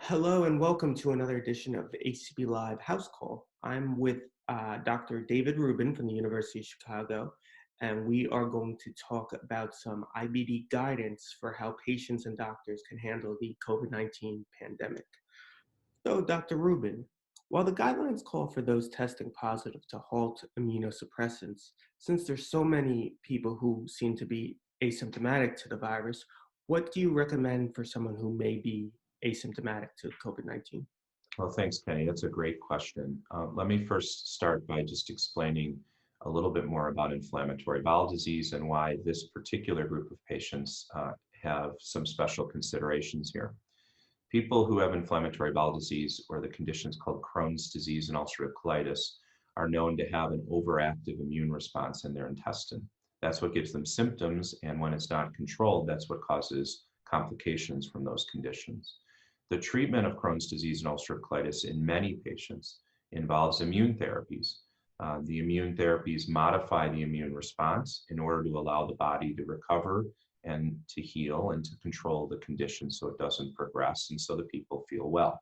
Hello and welcome to another edition of the ACB Live House Call. I'm with Dr. David Rubin from the University of Chicago, and we are going to talk about some IBD guidance for how patients and doctors can handle the COVID-19 pandemic. So, Dr. Rubin, while the guidelines call for those testing positive to halt immunosuppressants, since there's so many people who seem to be asymptomatic to the virus, what do you recommend for someone who may be asymptomatic to COVID-19? Well, thanks, Kenny. That's a great question. Let me first start by just explaining a little bit more about inflammatory bowel disease and why this particular group of patients have some special considerations here. People who have inflammatory bowel disease, or the conditions called Crohn's disease and ulcerative colitis, are known to have an overactive immune response in their intestine. That's what gives them symptoms, and when it's not controlled, that's what causes complications from those conditions. The treatment of Crohn's disease and ulcerative colitis in many patients involves immune therapies. The immune therapies modify the immune response in order to allow the body to recover and to heal and to control the condition so it doesn't progress and so the people feel well.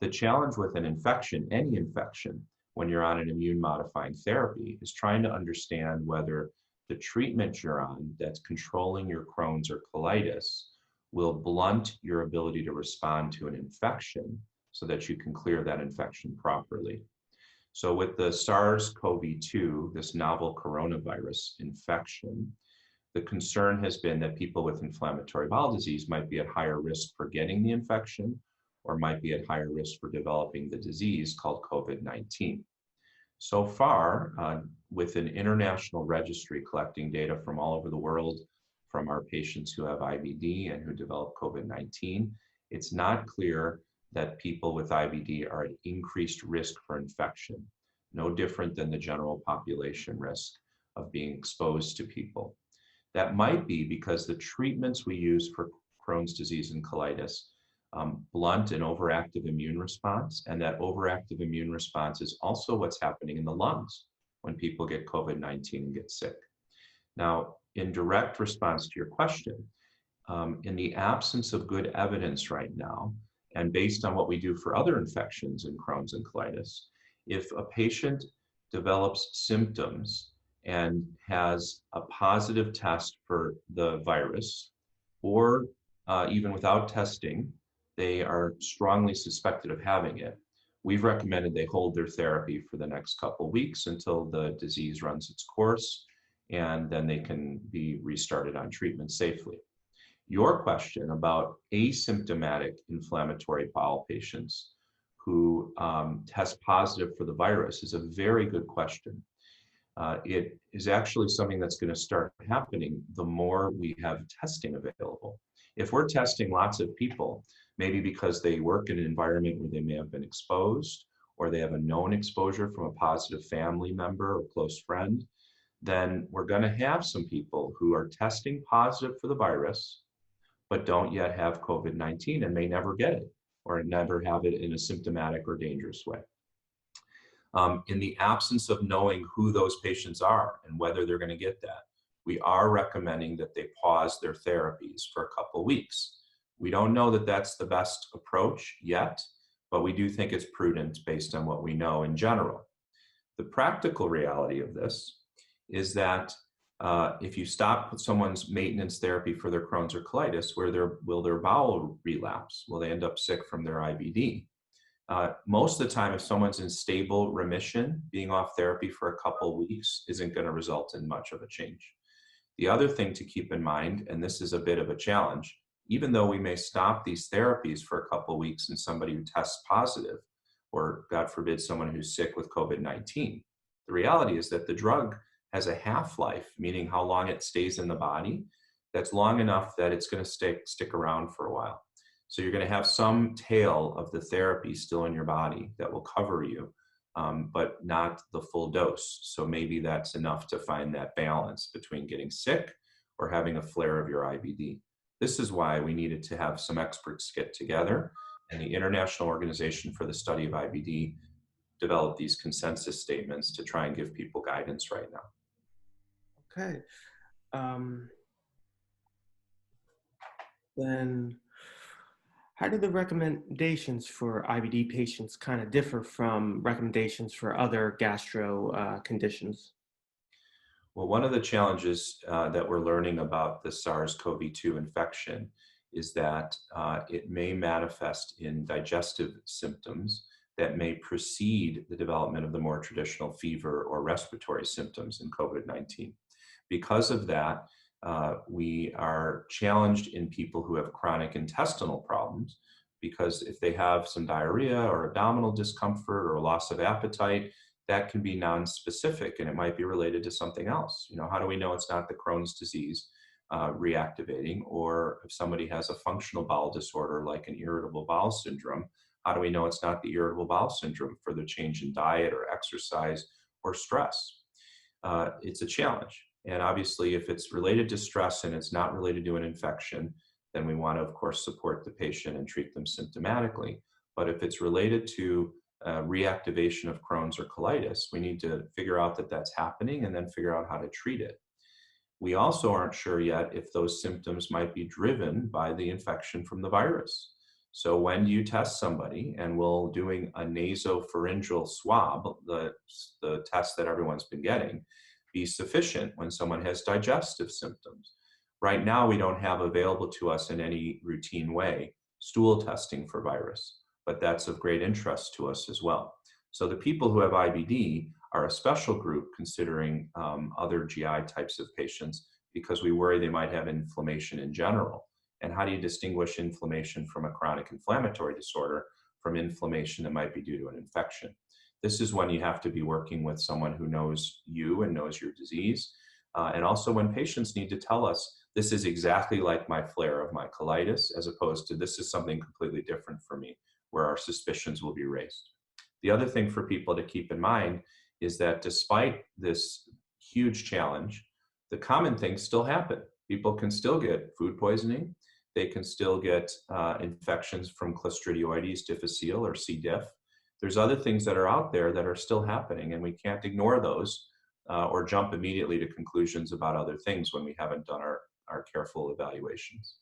The challenge with an infection, any infection, when you're on an immune modifying therapy is trying to understand whether the treatment you're on that's controlling your Crohn's or colitis will blunt your ability to respond to an infection so that you can clear that infection properly. So with the SARS-CoV-2, this novel coronavirus infection, the concern has been that people with inflammatory bowel disease might be at higher risk for getting the infection or might be at higher risk for developing the disease called COVID-19. So far, with an international registry collecting data from all over the world from our patients who have IBD and who develop COVID-19, it's not clear that people with IBD are at increased risk for infection, no different than the general population risk of being exposed to people. That might be because the treatments we use for Crohn's disease and colitis blunt an overactive immune response, and that overactive immune response is also what's happening in the lungs when people get COVID-19 and get sick. Now, in direct response to your question, in the absence of good evidence right now, and based on what we do for other infections in Crohn's and colitis, if a patient develops symptoms and has a positive test for the virus, or even without testing, they are strongly suspected of having it, we've recommended they hold their therapy for the next couple of weeks until the disease runs its course, and then they can be restarted on treatment safely. Your question about asymptomatic inflammatory bowel patients who test positive for the virus is a very good question. It is actually something that's going to start happening the more we have testing available. If we're testing lots of people, maybe because they work in an environment where they may have been exposed, or they have a known exposure from a positive family member or close friend, then we're going to have some people who are testing positive for the virus, but don't yet have COVID-19 and may never get it or never have it in a symptomatic or dangerous way. In the absence of knowing who those patients are and whether they're going to get that, we are recommending that they pause their therapies for a couple weeks. We don't know that that's the best approach yet, but we do think it's prudent based on what we know in general. The practical reality of this is that if you stop someone's maintenance therapy for their Crohn's or colitis, will their bowel relapse? Will they end up sick from their IBD? Most of the time, if someone's in stable remission, being off therapy for a couple weeks isn't going to result in much of a change. The other thing to keep in mind, and this is a bit of a challenge, even though we may stop these therapies for a couple weeks in somebody who tests positive, or God forbid, someone who's sick with COVID-19, the reality is that the drug has a half-life, meaning how long it stays in the body, that's long enough that it's going to stick around for a while. So you're going to have some tail of the therapy still in your body that will cover you, but not the full dose. So maybe that's enough to find that balance between getting sick or having a flare of your IBD. This is why we needed to have some experts get together, and the International Organization for the Study of IBD developed these consensus statements to try and give people guidance right now. Okay. Then How do the recommendations for IBD patients kind of differ from recommendations for other gastro conditions? Well, one of the challenges that we're learning about the SARS-CoV-2 infection is that it may manifest in digestive symptoms that may precede the development of the more traditional fever or respiratory symptoms in COVID-19. Because of that, we are challenged in people who have chronic intestinal problems because if they have some diarrhea or abdominal discomfort or loss of appetite, that can be non-specific and it might be related to something else. How do we know it's not the Crohn's disease reactivating? Or if somebody has a functional bowel disorder like an irritable bowel syndrome, how do we know it's not the irritable bowel syndrome for the change in diet or exercise or stress? It's a challenge. And obviously, if it's related to stress and it's not related to an infection, then we want to, of course, support the patient and treat them symptomatically. But if it's related to reactivation of Crohn's or colitis, we need to figure out that that's happening and then figure out how to treat it. We also aren't sure yet if those symptoms might be driven by the infection from the virus. So when you test somebody, and we're doing a nasopharyngeal swab, the test that everyone's been getting, be sufficient when someone has digestive symptoms. Right now, we don't have available to us in any routine way stool testing for virus, but that's of great interest to us as well. So the people who have IBD are a special group considering other GI types of patients because we worry they might have inflammation in general. And how do you distinguish inflammation from a chronic inflammatory disorder from inflammation that might be due to an infection? This is when you have to be working with someone who knows you and knows your disease. And also when patients need to tell us, this is exactly like my flare of my colitis, as opposed to this is something completely different for me, where our suspicions will be raised. The other thing for people to keep in mind is that despite this huge challenge, the common things still happen. People can still get food poisoning. They can still get infections from Clostridioides difficile or C. diff. There's other things that are out there that are still happening, and we can't ignore those or jump immediately to conclusions about other things when we haven't done our careful evaluations.